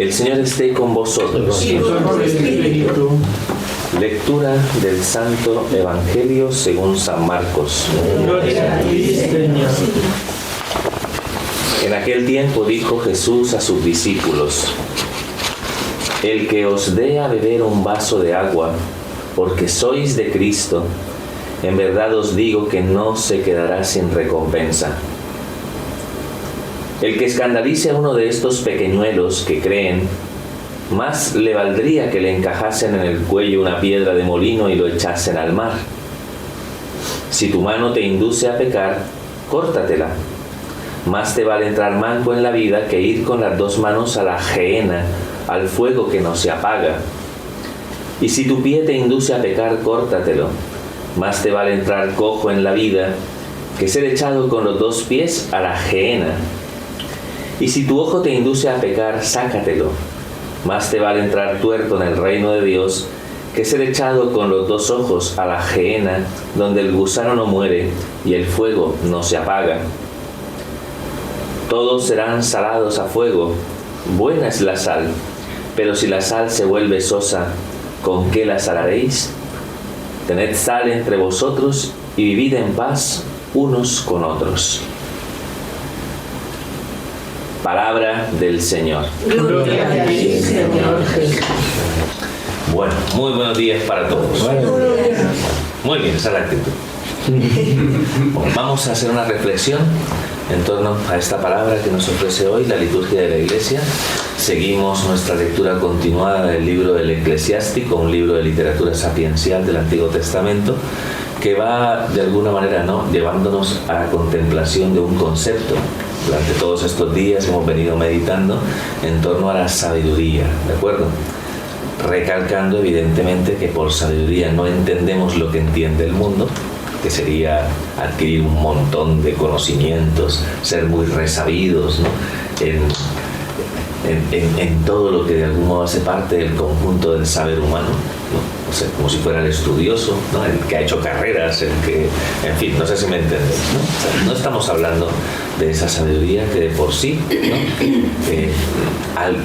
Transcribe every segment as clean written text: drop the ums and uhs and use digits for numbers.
El Señor esté con vosotros. Y con tu espíritu. Lectura del Santo Evangelio según San Marcos. Gloria a ti, Señor. En aquel tiempo dijo Jesús a sus discípulos: El que os dé a beber un vaso de agua, porque sois de Cristo, en verdad os digo que no se quedará sin recompensa. El que escandalice a uno de estos pequeñuelos que creen, más le valdría que le encajasen en el cuello una piedra de molino y lo echasen al mar. Si tu mano te induce a pecar, córtatela. Más te vale entrar manco en la vida que ir con las dos manos a la gehenna, al fuego que no se apaga. Y si tu pie te induce a pecar, córtatelo. Más te vale entrar cojo en la vida que ser echado con los dos pies a la gehenna. Y si tu ojo te induce a pecar, sácatelo. Más te vale entrar tuerto en el reino de Dios que ser echado con los dos ojos a la gehenna, donde el gusano no muere y el fuego no se apaga. Todos serán salados a fuego. Buena es la sal, pero si la sal se vuelve sosa, ¿con qué la salaréis? Tened sal entre vosotros y vivid en paz unos con otros. Palabra del Señor. Gloria a ti, Señor Jesús. Bueno, muy buenos días para todos. Muy bien, esa es la actitud. Vamos a hacer una reflexión en torno a esta palabra que nos ofrece hoy la liturgia de la Iglesia. Seguimos nuestra lectura continuada del libro del Eclesiástico, un libro de literatura sapiencial del Antiguo Testamento, que va de alguna manera llevándonos a la contemplación de un concepto. Durante todos estos días hemos venido meditando en torno a la sabiduría, ¿de acuerdo? Recalcando evidentemente que por sabiduría no entendemos lo que entiende el mundo, que sería adquirir un montón de conocimientos, ser muy resabidos, ¿no? en todo lo que de algún modo hace parte del conjunto del saber humano, ¿no? O sea, como si fuera el estudioso, ¿no? El que ha hecho carreras, el que, en fin, no sé si me entendéis, ¿no? O sea, no estamos hablando de esa sabiduría que de por sí, ¿no?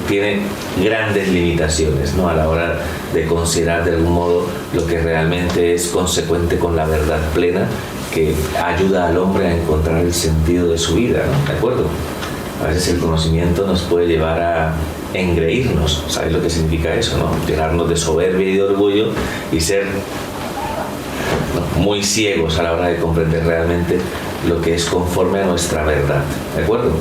Tiene grandes limitaciones, ¿no? A la hora de considerar de algún modo lo que realmente es consecuente con la verdad plena que ayuda al hombre a encontrar el sentido de su vida, ¿no? ¿De acuerdo? A veces el conocimiento nos puede llevar a engreírnos. ¿Sabéis lo que significa eso, no? Llenarnos de soberbia y de orgullo y ser, ¿no?, muy ciegos a la hora de comprender realmente lo que es conforme a nuestra verdad. ¿De acuerdo?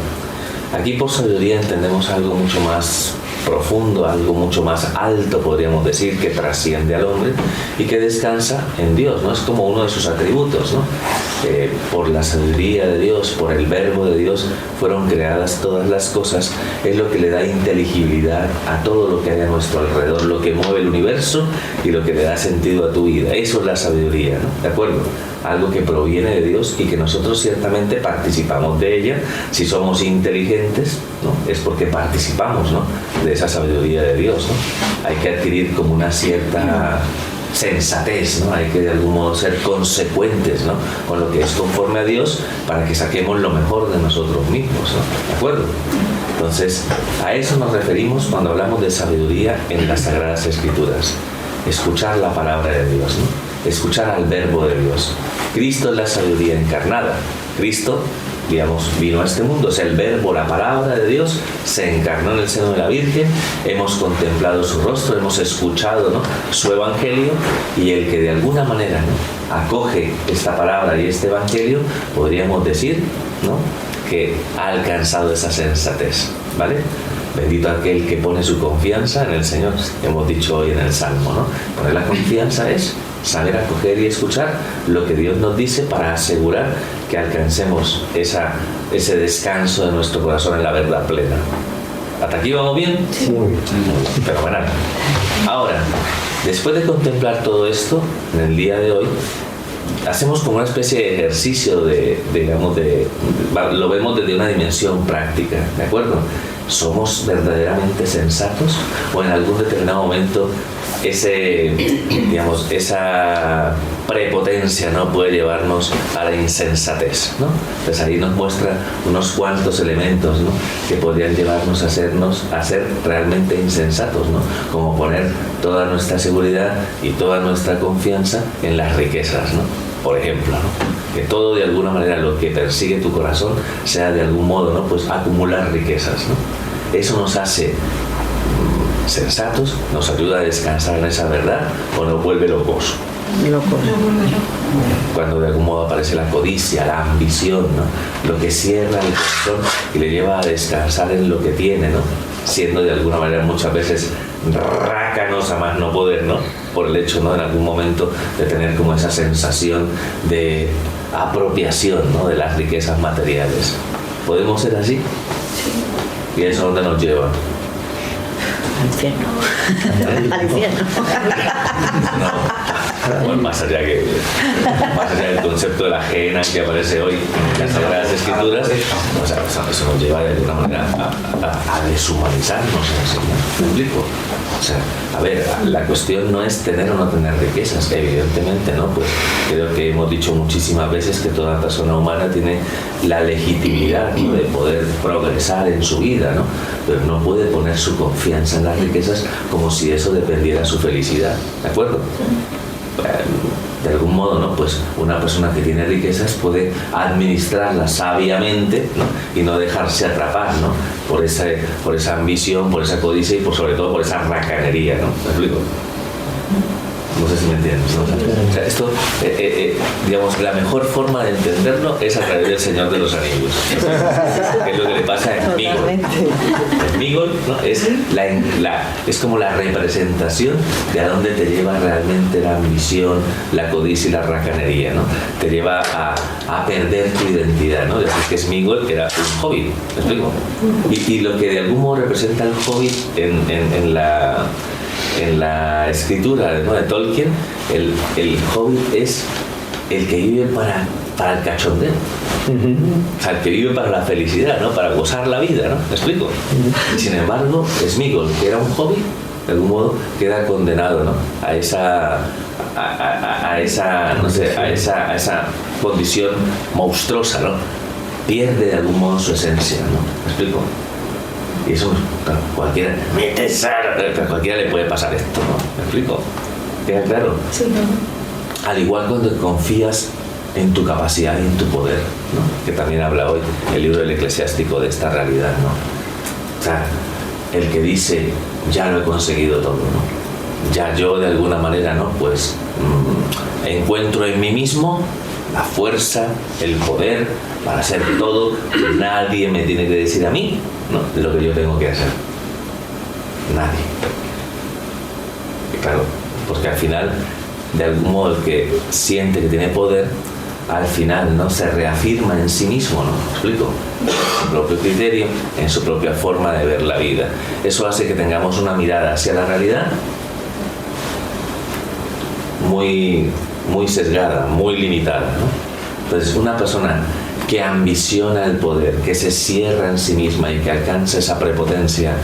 Aquí por sabiduría entendemos algo mucho más profundo, algo mucho más alto, podríamos decir, que trasciende al hombre y que descansa en Dios, ¿no? Es como uno de sus atributos, ¿no? Por la sabiduría de Dios, por el verbo de Dios, fueron creadas todas las cosas. Es lo que le da inteligibilidad a todo lo que hay a nuestro alrededor, lo que mueve el universo y lo que le da sentido a tu vida. Eso es la sabiduría, ¿no? ¿De acuerdo? Algo que proviene de Dios y que nosotros ciertamente participamos de ella. Si somos inteligentes, ¿no?, es porque participamos, ¿no?, de esa sabiduría de Dios, ¿no? Hay que adquirir como una cierta sensatez, ¿no? Hay que de algún modo ser consecuentes, ¿no?, con lo que es conforme a Dios para que saquemos lo mejor de nosotros mismos, ¿no? ¿De acuerdo? Entonces, a eso nos referimos cuando hablamos de sabiduría en las Sagradas Escrituras. Escuchar la palabra de Dios, ¿no? Escuchar al verbo de Dios. Cristo es la sabiduría encarnada. Cristo, digamos, vino a este mundo, es el verbo, la palabra de Dios, se encarnó en el seno de la Virgen, hemos contemplado su rostro, hemos escuchado, ¿no?, su evangelio, y el que de alguna manera, ¿no?, acoge esta palabra y este evangelio, podríamos decir, ¿no?, que ha alcanzado esa sensatez, ¿vale? Bendito aquel que pone su confianza en el Señor, hemos dicho hoy en el Salmo, ¿no? Poner la confianza es saber acoger y escuchar lo que Dios nos dice para asegurar que alcancemos ese descanso de nuestro corazón en la verdad plena. ¿Hasta aquí vamos bien? Sí. Fenomenal. Ahora, después de contemplar todo esto, en el día de hoy, hacemos como una especie de ejercicio lo vemos desde una dimensión práctica, ¿de acuerdo? ¿Somos verdaderamente sensatos? ¿O en algún determinado momento esa prepotencia, ¿no?, puede llevarnos a la insensatez, ¿no? Pues ahí nos muestra unos cuantos elementos, ¿no?, que podrían llevarnos a ser realmente insensatos, ¿no? Como poner toda nuestra seguridad y toda nuestra confianza en las riquezas, ¿no? Por ejemplo, ¿no?, que todo de alguna manera lo que persigue tu corazón sea de algún modo, ¿no?, pues acumular riquezas, ¿no? Eso nos hace sensatos, nos ayuda a descansar en esa verdad, o nos vuelve locos. Cuando de algún modo aparece la codicia, la ambición, ¿no?, lo que cierra el corazón y le lleva a descansar en lo que tiene, ¿no?, siendo de alguna manera muchas veces rácanos a más no poder, ¿no?, por el hecho, ¿no?, en algún momento de tener como esa sensación de apropiación, ¿no?, de las riquezas materiales. ¿Podemos ser así? Sí. ¿Y eso dónde nos lleva? Al infierno. Al infierno. No, bueno, más allá del concepto de la gehenna que aparece hoy en las Sagradas Escrituras, o sea, eso nos lleva de alguna manera a deshumanizarnos en ese momento. ¿Me explico? O sea, a ver, la cuestión no es tener o no tener riquezas, que evidentemente, ¿no? Pues creo que hemos dicho muchísimas veces que toda persona humana tiene la legitimidad, ¿no?, de poder progresar en su vida, ¿no? Pero no puede poner su confianza en las riquezas como si eso dependiera de su felicidad, ¿de acuerdo? De algún modo, ¿no?, pues una persona que tiene riquezas puede administrarlas sabiamente, ¿no?, y no dejarse atrapar, ¿no?, por esa ambición, por esa codicia y sobre todo por esa racanería, ¿no? ¿Me explico? No sé si me entiendes, ¿no? O sea, esto, digamos, la mejor forma de entenderlo es a través del Señor de los Anillos. Que es lo que le pasa a Smigol. Smigol, ¿no?, es como la representación de a dónde te lleva realmente la ambición, la codicia y la racanería, ¿no? Te lleva a perder tu identidad, ¿no? Decir que Smigol era un hobbit, ¿me explico? Y lo que de algún modo representa el hobbit en la escritura, ¿no?, de Tolkien, el hobbit es el que vive para el cachondeo. O sea, el que vive para la felicidad, ¿no?, para gozar la vida, ¿no? ¿Me explico? Sin embargo, Smigol, que era un hobbit, de algún modo queda condenado, ¿no?, a esa condición monstruosa, ¿no? Pierde de algún modo su esencia, ¿no? ¿Me explico? Y eso, claro, cualquiera le puede pasar esto, ¿no? ¿Me explico? ¿Queda claro? Sí, ¿no? Al igual cuando confías en tu capacidad y en tu poder, ¿no?, que también habla hoy el libro del Eclesiástico de esta realidad, ¿no? O sea, el que dice, ya lo he conseguido todo, ¿no? Ya yo de alguna manera, ¿no?, pues encuentro en mí mismo la fuerza, el poder para hacer todo, nadie me tiene que decir a mí, ¿no?, de lo que yo tengo que hacer. Nadie. Y claro, porque al final, de algún modo, el que siente que tiene poder, al final, ¿no?, se reafirma en sí mismo, ¿no? ¿Me explico? En su propio criterio, en su propia forma de ver la vida. Eso hace que tengamos una mirada hacia la realidad muy, muy sesgada, muy limitada, ¿no? Entonces, una persona que ambiciona el poder, que se cierra en sí misma y que alcanza esa prepotencia,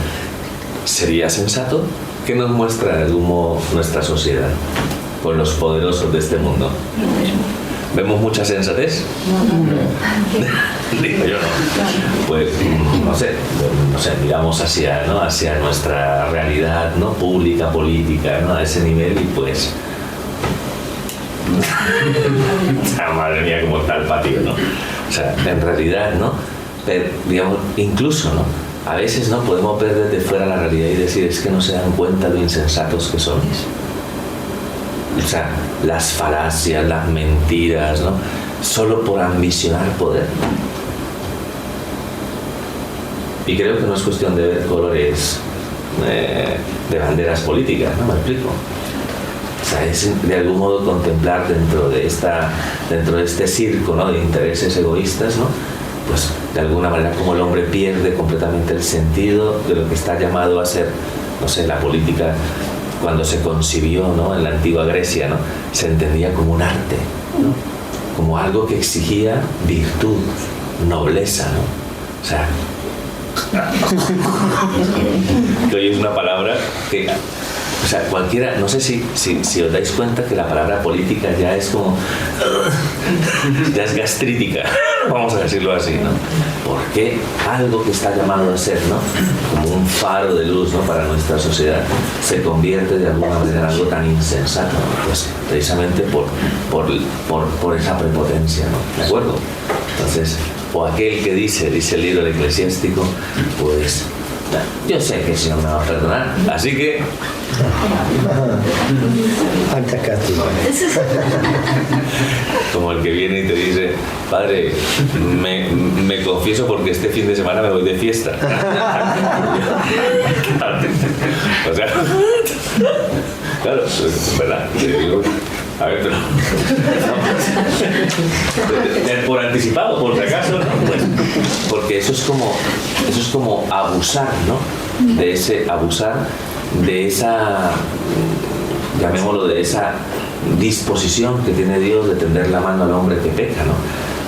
¿sería sensato? ¿Qué nos muestra de algún modo nuestra sociedad con los poderosos de este mundo? ¿Vemos mucha sensatez? Digo yo, ¿no? Pues, no sé, miramos hacia nuestra realidad, ¿no?, pública, política, ¿no?, a ese nivel y pues... madre mía, cómo está el patio, ¿no? O sea, en realidad, ¿no? Pero, digamos, incluso, ¿no?, a veces, ¿no?, podemos ver desde fuera la realidad y decir, es que no se dan cuenta de lo insensatos que son. O sea, las falacias, las mentiras, ¿no?, solo por ambicionar poder. Y creo que no es cuestión de ver colores de banderas políticas, ¿no? ¿Me explico? O sea, es de algún modo contemplar dentro de este circo, ¿no?, de intereses egoístas, ¿no?, pues de alguna manera como el hombre pierde completamente el sentido de lo que está llamado a ser, no sé, la política. Cuando se concibió, ¿no?, en la antigua Grecia, ¿no?, se entendía como un arte, ¿no?, como algo que exigía virtud, nobleza, ¿no? O sea, que hoy es una palabra que O sea, cualquiera, no sé si os dais cuenta que la palabra política ya es como, ya es gastrítica, vamos a decirlo así, ¿no? Porque algo que está llamado a ser, ¿no? Como un faro de luz, ¿no? Para nuestra sociedad, se convierte de alguna manera en algo tan insensato, ¿no? Pues precisamente por esa prepotencia, ¿no? ¿De acuerdo? Entonces, o aquel que dice el libro del Eclesiástico, pues yo sé que el Señor me va a perdonar, así que como el que viene y te dice, padre, me confieso porque este fin de semana me voy de fiesta. O sea, claro, ¿verdad? A ver, pero por anticipado, por si acaso, ¿no? Pues, porque eso es como abusar, ¿no? Abusar de esa, llamémoslo, de esa disposición que tiene Dios de tender la mano al hombre que peca, ¿no?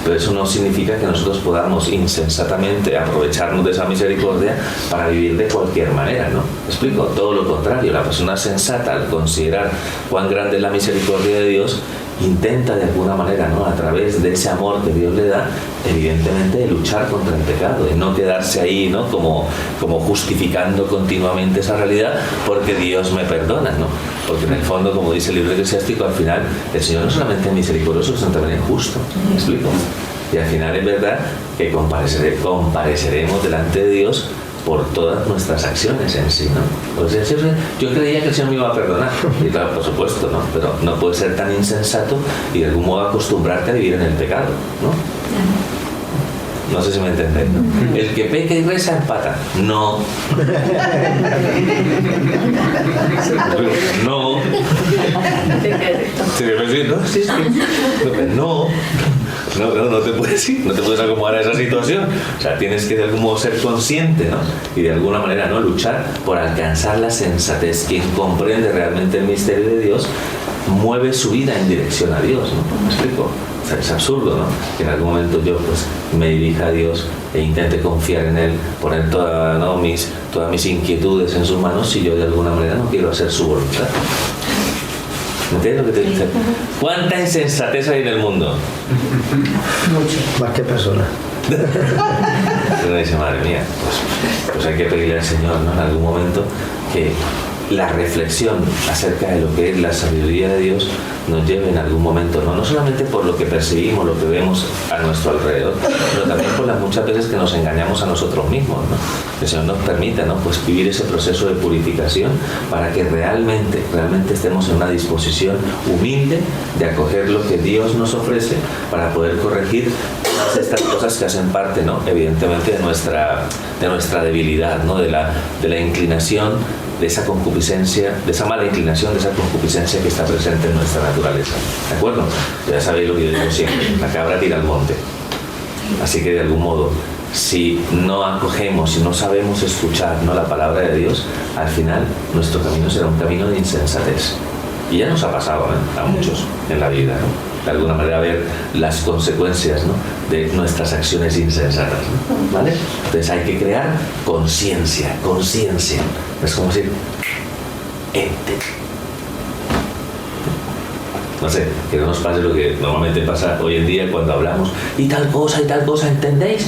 Pero eso no significa que nosotros podamos insensatamente aprovecharnos de esa misericordia para vivir de cualquier manera, ¿no? ¿Me explico? Todo lo contrario, la persona sensata, al considerar cuán grande es la misericordia de Dios, intenta de alguna manera, ¿no? A través de ese amor que Dios le da, evidentemente de luchar contra el pecado, de no quedarse ahí, ¿no? Como justificando continuamente esa realidad porque Dios me perdona, ¿no? Porque en el fondo, como dice el libro eclesiástico, al final el Señor no solamente es misericordioso, sino también es justo. ¿Me explico? Y al final es verdad que compareceremos delante de Dios por todas nuestras acciones en sí, ¿no? O sea, yo creía que el Señor me iba a perdonar, y claro, por supuesto, ¿no? Pero no puedes ser tan insensato y de algún modo acostumbrarte a vivir en el pecado, ¿no? No sé si me entendéis, ¿no? El que peca y reza empata. No. No. No te puedes ir, no te puedes acomodar a esa situación. O sea, tienes que de algún modo ser consciente, ¿no? Y de alguna manera, ¿no? Luchar por alcanzar la sensatez. Quien comprende realmente el misterio de Dios mueve su vida en dirección a Dios, ¿no? ¿Me explico? O sea, es absurdo, ¿no? Que en algún momento yo pues me dirija a Dios e intente confiar en Él, poner todas mis inquietudes en sus manos si yo de alguna manera no quiero hacer su voluntad. ¿Me entiendes lo que te dice? ¿Cuánta insensatez hay en el mundo? Mucho. Más que personas. Uno dice, madre mía, pues hay que pedirle al Señor, ¿no? En algún momento que la reflexión acerca de lo que es la sabiduría de Dios nos lleve en algún momento, no solamente por lo que percibimos, lo que vemos a nuestro alrededor, pero también por las muchas veces que nos engañamos a nosotros mismos, ¿no? Que el Señor nos permita, ¿no? Pues vivir ese proceso de purificación para que realmente estemos en una disposición humilde de acoger lo que Dios nos ofrece para poder corregir todas estas cosas que hacen parte, ¿no? Evidentemente de nuestra debilidad, ¿no? De la inclinación, de esa concupiscencia, de esa mala inclinación, de esa concupiscencia que está presente en nuestra naturaleza. ¿De acuerdo? Ya sabéis lo que yo digo siempre, la cabra tira al monte. Así que de algún modo, si no acogemos, si no sabemos escuchar, ¿no? La palabra de Dios, al final nuestro camino será un camino de insensatez. Y ya nos ha pasado, ¿eh? A muchos en la vida, ¿no? De alguna manera ver las consecuencias, ¿no? De nuestras acciones insensatas, ¿no? ¿Vale? Entonces hay que crear conciencia. Es como decir, ente. No sé, que no nos pase lo que normalmente pasa hoy en día cuando hablamos y tal cosa, ¿entendéis?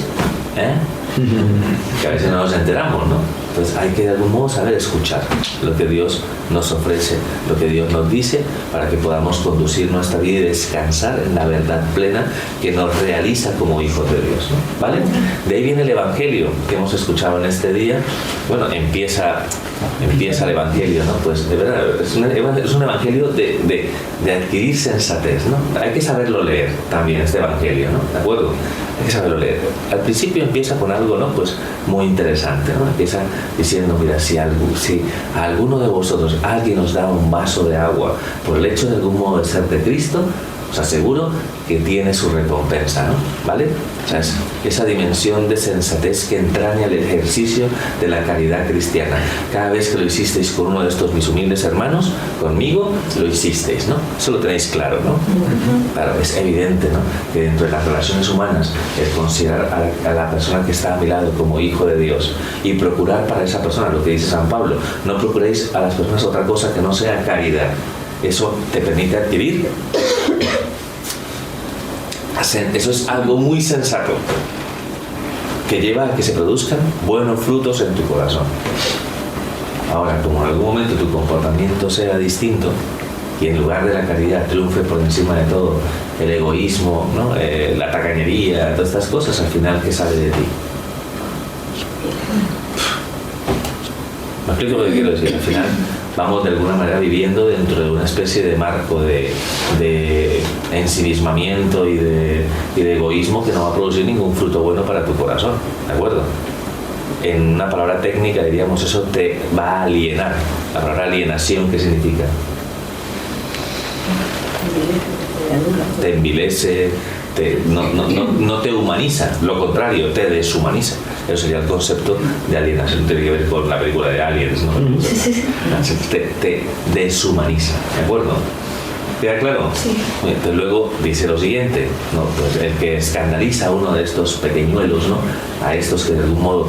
Que a veces no nos enteramos, ¿no? Entonces hay que de algún modo saber escuchar lo que Dios nos ofrece, lo que Dios nos dice, para que podamos conducir nuestra vida y descansar en la verdad plena que nos realiza como hijos de Dios, ¿no? ¿Vale? De ahí viene el Evangelio que hemos escuchado en este día. Bueno, empieza el Evangelio, ¿no? Pues de verdad, es un Evangelio de adquirir sensatez, ¿no? Hay que saberlo leer también este Evangelio, ¿no? ¿De acuerdo? Hay que saberlo leer. Al principio empieza con algo, ¿no? Pues muy interesante, ¿no? Empieza diciendo, mira, si a alguno de vosotros alguien os da un vaso de agua por el hecho de algún modo de ser de Cristo, os aseguro que tiene su recompensa, ¿no? ¿Vale? O sea, es esa dimensión de sensatez que entraña el ejercicio de la caridad cristiana. Cada vez que lo hicisteis con uno de estos mis humildes hermanos, conmigo, lo hicisteis, ¿no? Eso lo tenéis claro, ¿no? Claro, es evidente, ¿no?, que dentro de las relaciones humanas, el considerar a la persona que está a mi lado como hijo de Dios y procurar para esa persona, lo que dice San Pablo, no procuréis a las personas otra cosa que no sea caridad. Eso te permite adquirir. Eso es algo muy sensato que lleva a que se produzcan buenos frutos en tu corazón. Ahora, como en algún momento tu comportamiento sea distinto y en lugar de la caridad triunfe por encima de todo el egoísmo, ¿no?, la tacañería, todas estas cosas, al final, ¿qué sale de ti? ¿Me explico lo que quiero decir? Al final vamos de alguna manera viviendo dentro de una especie de marco de ensimismamiento y de egoísmo que no va a producir ningún fruto bueno para tu corazón, ¿de acuerdo? En una palabra técnica diríamos, eso te va a alienar. La palabra alienación, ¿qué significa? Te envilece, no te humaniza, lo contrario, te deshumaniza. Eso sería el concepto de alienación, tiene que ver con la película de Aliens, ¿no? Te deshumaniza, ¿de acuerdo? ¿Queda claro? Sí. Entonces luego dice lo siguiente, ¿no? Pues el que escandaliza a uno de estos pequeñuelos, ¿no?, a estos que de algún modo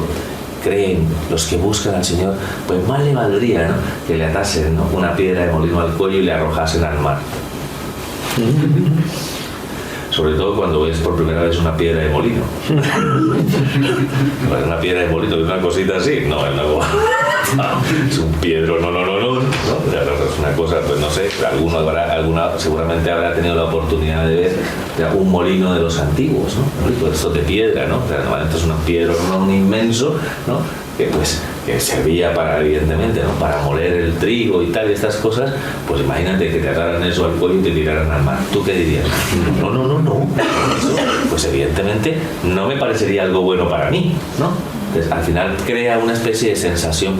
creen, los que buscan al Señor, pues más le valdría, ¿no?, que le atasen, ¿no?, una piedra de molino al cuello y le arrojasen al mar. Sobre todo cuando ves por primera vez una piedra de molino. Una piedra de molino, es una cosita así, no, es un piedro, no. Es una cosa, pues no sé, alguna seguramente habrá tenido la oportunidad de ver un molino de los antiguos, ¿no? Esto de piedra, ¿no? O sea, normalmente es una piedra, un inmenso, ¿no?, que servía para, evidentemente, ¿no?, para moler el trigo y tal, y estas cosas. Pues imagínate que te ataran eso al cuello y te tiraran al mar. ¿Tú qué dirías? No. Eso, pues evidentemente no me parecería algo bueno para mí, ¿no? Entonces, al final crea una especie de sensación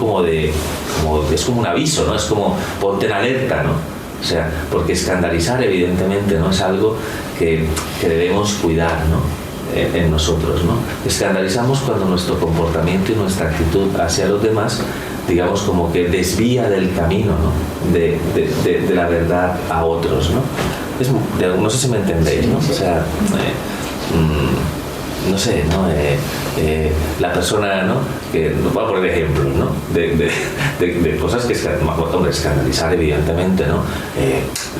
es como un aviso, ¿no? Es como ponte en alerta, ¿no? O sea, porque escandalizar, evidentemente, ¿no?, es algo que debemos cuidar, ¿no?, en nosotros, ¿no? Escandalizamos cuando nuestro comportamiento y nuestra actitud hacia los demás, digamos, como que desvía del camino, ¿no?, de la verdad a otros, ¿no? No sé si me entendéis, ¿no? O sea, no sé, ¿no? La persona, ¿no?, que nos va a poner ejemplos, ¿no?, de cosas que escandalizar, evidentemente, ¿no?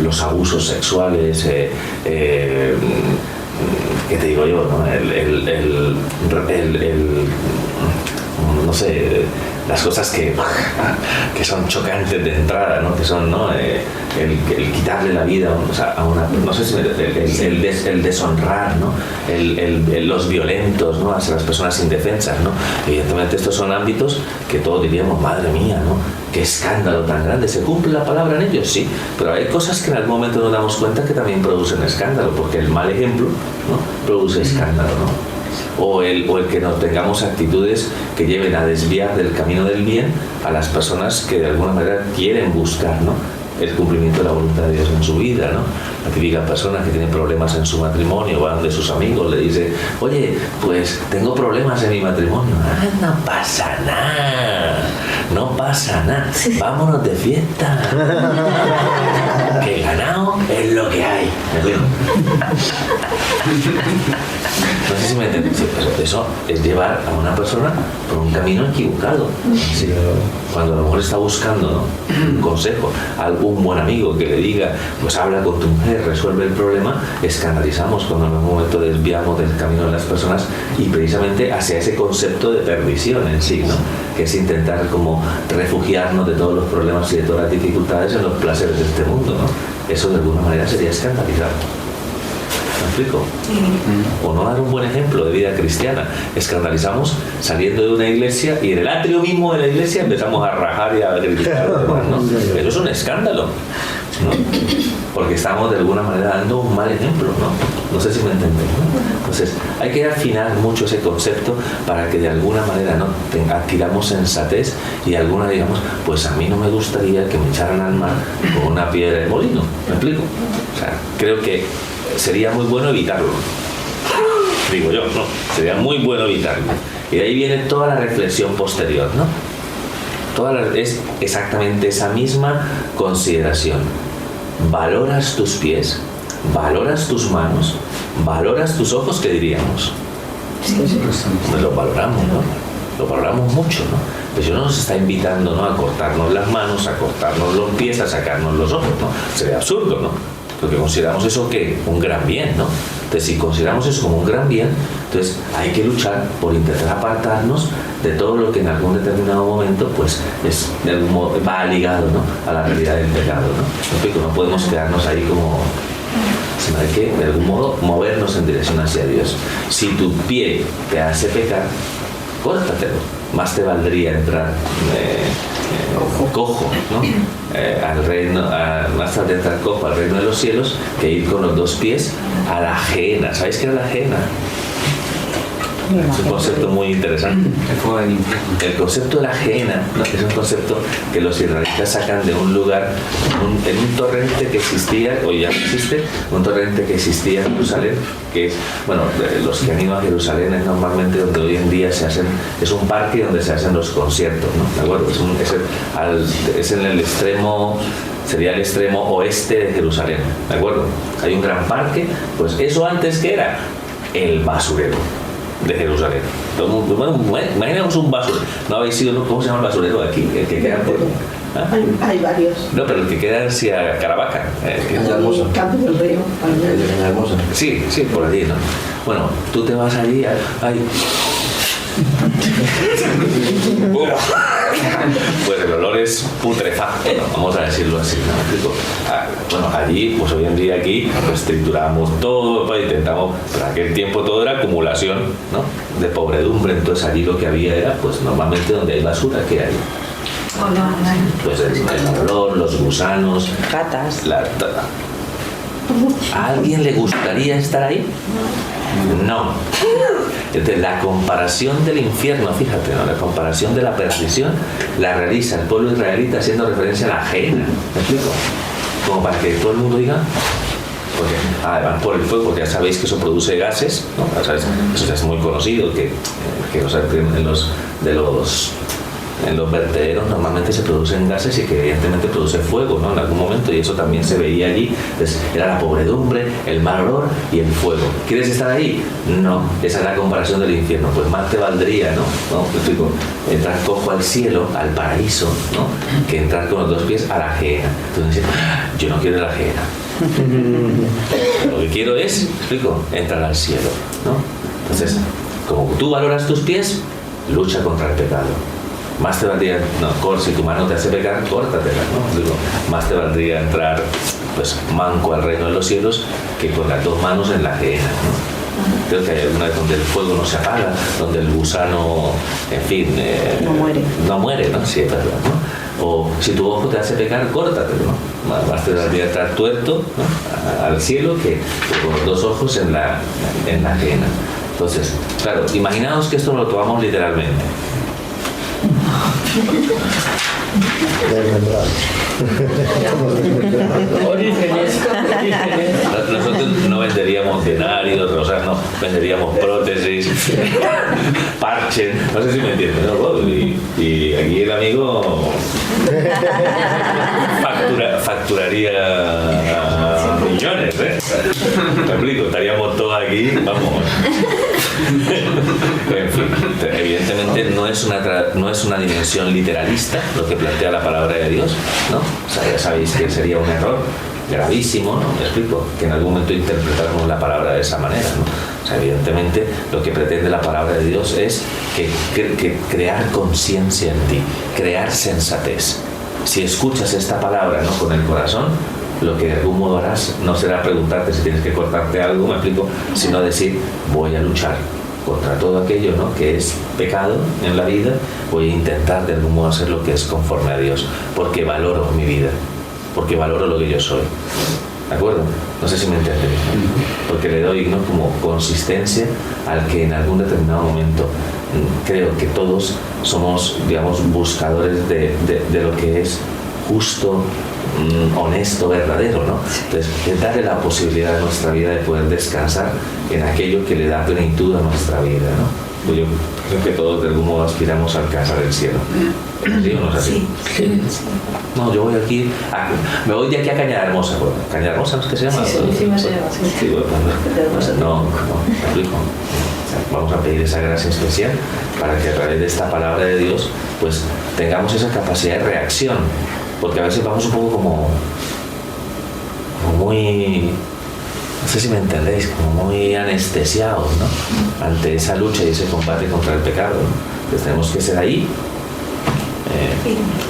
Los abusos sexuales, ¿qué te digo yo, no? No sé, las cosas que son chocantes de entrada, ¿no?, que son, ¿no?, el quitarle la vida a una, no sé si el deshonrar, ¿no?, los violentos, ¿no?, hacia las personas indefensas, ¿no? Evidentemente estos son ámbitos que todos diríamos, madre mía, ¿no?, qué escándalo tan grande. ¿Se cumple la palabra en ellos? Sí, pero hay cosas que en algún momento nos damos cuenta que también producen escándalo, porque el mal ejemplo, ¿no?, produce escándalo, ¿no? O el que nos tengamos actitudes que lleven a desviar del camino del bien a las personas que de alguna manera quieren buscar, ¿no?, el cumplimiento de la voluntad de Dios en su vida, ¿no? La típica persona que tiene problemas en su matrimonio, va donde sus amigos, le dice, oye, pues tengo problemas en mi matrimonio. No pasa nada, vámonos de fiesta. Que ganado es lo que hay. No sé si me entendéis, eso es llevar a una persona por un camino equivocado. Sí. Cuando a lo mejor está buscando, ¿no?, un consejo, algún buen amigo que le diga, pues habla con tu mujer, resuelve el problema, escandalizamos cuando en algún momento desviamos del camino de las personas y precisamente hacia ese concepto de perdición en sí, ¿no?, que es intentar como refugiarnos de todos los problemas y de todas las dificultades en los placeres de este mundo, ¿no? Eso de alguna manera sería escandalizar. ¿Me explico? O no dar un buen ejemplo de vida cristiana. Escandalizamos saliendo de una iglesia y en el atrio mismo de la iglesia empezamos a rajar y a criticar a los demás, ¿no? Eso es un escándalo, ¿no? Porque estamos de alguna manera dando un mal ejemplo, ¿no? No sé si me entendéis, ¿no? Entonces, hay que afinar mucho ese concepto para que de alguna manera, ¿no?, adquiramos sensatez y alguna digamos, pues a mí no me gustaría que me echaran al mar con una piedra de molino. ¿Me explico? O sea, creo que sería muy bueno evitarlo. Digo yo, no, sería muy bueno evitarlo. Y de ahí viene toda la reflexión posterior, ¿no? Es exactamente esa misma consideración. ¿Valoras tus pies? ¿Valoras tus manos? ¿Valoras tus ojos? ¿Qué diríamos? Pues lo valoramos, ¿no? Lo valoramos mucho, ¿no? Pues yo no nos está invitando, ¿no?, a cortarnos las manos, a cortarnos los pies, a sacarnos los ojos, ¿no? Sería absurdo, ¿no? Porque consideramos eso que un gran bien, ¿no? Entonces, si consideramos eso como un gran bien, entonces hay que luchar por intentar apartarnos de todo lo que en algún determinado momento, pues, es, de algún modo, va ligado, ¿no?, a la realidad del pecado, ¿no? No podemos quedarnos ahí como... sino hay que, de algún modo, movernos en dirección hacia Dios. Si tu pie te hace pecar, córtatelo. Más te valdría entrar cojo, ¿no?, al reino, más te valdría entrar cojo al reino de los cielos que ir con los dos pies a la ajena. ¿Sabéis qué es la ajena? Es un concepto muy interesante. El concepto de la ajena, ¿no?, es un concepto que los israelitas sacan de un lugar, en un torrente que existía, o ya no existe, un torrente que existía en Jerusalén, que es, bueno, los que han ido a Jerusalén es normalmente donde hoy en día se hacen, es un parque donde se hacen los conciertos, ¿no? ¿De acuerdo? Es en el extremo, sería el extremo oeste de Jerusalén, ¿de acuerdo? Hay un gran parque, pues eso antes que era el basurero de Jerusalén. Bueno, imaginemos un basurero. ¿No habéis ido? ¿Cómo se llama el basurero de aquí? El que queda por... ¿Ah? Hay varios. No, pero el que queda hacia Caravaca. Campo del Río. Sí, por allí, ¿no? Bueno, tú te vas allí, pues el olor es putrefacto, vamos a decirlo así, ¿no? Bueno, allí, pues hoy en día aquí, pues trituramos todo, pues intentamos, pero en aquel tiempo todo era acumulación, ¿no?, de pobredumbre. Entonces allí lo que había era, pues normalmente donde hay basura, ¿qué hay? Pues el olor, los gusanos, Ratas. ¿A alguien le gustaría estar ahí? No. Entonces, la comparación del infierno, fíjate, ¿no?, la comparación de la perdición la realiza el pueblo israelita haciendo referencia a la ajena. ¿Me explico? Como para que todo el mundo diga, porque además por el fuego, porque ya sabéis que eso produce gases, ¿no? Ya sabéis, eso ya es muy conocido, que en los vertederos normalmente se producen gases y que evidentemente produce fuego, ¿no?, en algún momento, y eso también se veía allí. Entonces, era la pobredumbre, el mal olor y el fuego. ¿Quieres estar ahí? No. Esa es la comparación del infierno. Pues más te valdría, ¿no? Digo, entrar cojo al cielo, al paraíso, ¿no?, que entrar con los dos pies a la ajena. Entonces, yo no quiero la ajena. Lo que quiero es, explico, entrar al cielo, ¿no? Entonces, como tú valoras tus pies, lucha contra el pecado. Más te valdría, si tu mano te hace pecar, córtatela, ¿no? Digo, más te valdría entrar, pues, manco al reino de los cielos que con las dos manos en la ajena, ¿no? Creo que hay alguna vez donde el fuego no se apaga, donde el gusano, en fin, no muere, ¿no? Sí, es verdad, ¿no? O si tu ojo te hace pecar, córtatelo, ¿no? Más te valdría entrar tuerto, ¿no?, al cielo que con los dos ojos en la ajena. Entonces, claro, imaginaos que esto lo tomamos literalmente. Nosotros no venderíamos denarios, o sea, no venderíamos prótesis, parches, no sé si me entiendes, ¿no? Y aquí el amigo facturaría millones, ¿eh? Me explico, estaríamos todos aquí, vamos. En fin, evidentemente no es una dimensión literalista lo que plantea la palabra de Dios, ¿no? O sea, ya sabéis que sería un error gravísimo, ¿no? Me explico, que en algún momento interpretáramos la palabra de esa manera, ¿no? O sea, evidentemente lo que pretende la palabra de Dios es que crear conciencia en ti, crear sensatez. Si escuchas esta palabra, ¿no?, con el corazón, lo que de algún modo harás no será preguntarte si tienes que cortarte algo, me explico, sino decir, voy a luchar contra todo aquello, ¿no?, que es pecado en la vida. Voy a intentar de algún modo hacer lo que es conforme a Dios, porque valoro mi vida, porque valoro lo que yo soy. ¿De acuerdo? No sé si me entiendes. Porque le doy, ¿no?, como consistencia al que en algún determinado momento creo que todos somos, digamos, buscadores de lo que es justo, honesto, verdadero, ¿no? Entonces, es darle la posibilidad a nuestra vida de poder descansar en aquello que le da plenitud a nuestra vida, ¿no? Pues yo creo que todos de algún modo aspiramos a alcanzar el cielo. ¿Sí o no es así? Sí. No, yo voy aquí, me voy de aquí a Cañada Hermosa. Bueno, Cañada Hermosa, ¿no es que se llama? Sí, se llama. Sí, bueno, no, me explico. O sea, vamos a pedir esa gracia especial para que a través de esta palabra de Dios, pues tengamos esa capacidad de reacción. Porque a veces vamos un poco como muy, no sé si me entendéis, como muy anestesiados, ¿no? Ante esa lucha y ese combate contra el pecado, ¿no? Entonces tenemos que ser ahí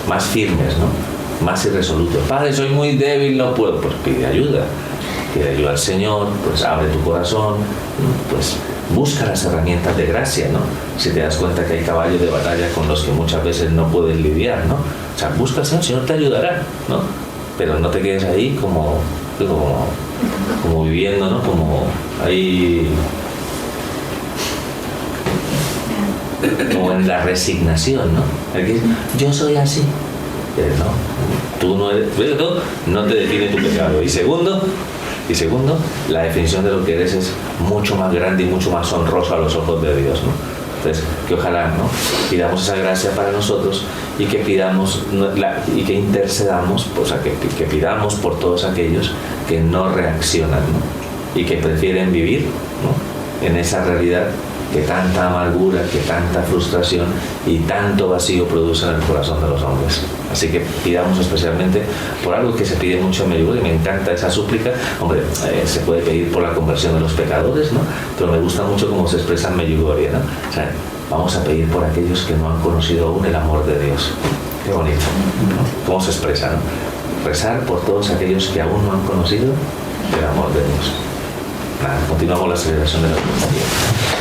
más firmes, ¿no? Más irresolutos. Padre, soy muy débil, no puedo. Pues pide ayuda al Señor, pues abre tu corazón, pues busca las herramientas de gracia, ¿no? Si te das cuenta que hay caballos de batalla con los que muchas veces no puedes lidiar, ¿no? O sea, busca al Señor, el Señor te ayudará, ¿no? Pero no te quedes ahí como viviendo, ¿no? Como ahí, como en la resignación, ¿no? Aquí, yo soy así. No, tú no eres, primero todo, no te define tu pecado. Y segundo, la definición de lo que eres es mucho más grande y mucho más honroso a los ojos de Dios, ¿no? Entonces, que ojalá, ¿no?, pidamos esa gracia para nosotros y que pidamos y que intercedamos, o sea, que pidamos por todos aquellos que no reaccionan, ¿no?, y que prefieren vivir, ¿no?, en esa realidad que tanta amargura, que tanta frustración y tanto vacío produce en el corazón de los hombres. Así que pidamos especialmente por algo que se pide mucho en Medjugorje, y me encanta esa súplica. Hombre, se puede pedir por la conversión de los pecadores, ¿no? Pero me gusta mucho cómo se expresa en Medjugorje, ¿no? O sea, vamos a pedir por aquellos que no han conocido aún el amor de Dios. Qué bonito, ¿no? Cómo se expresa, ¿no? Rezar por todos aquellos que aún no han conocido el amor de Dios. Nada, continuamos la celebración de la Eucaristía.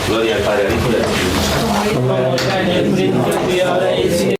Gloria al Padre, al Hijo y al Espíritu Santo. Como era en el principio, ahora y siempre.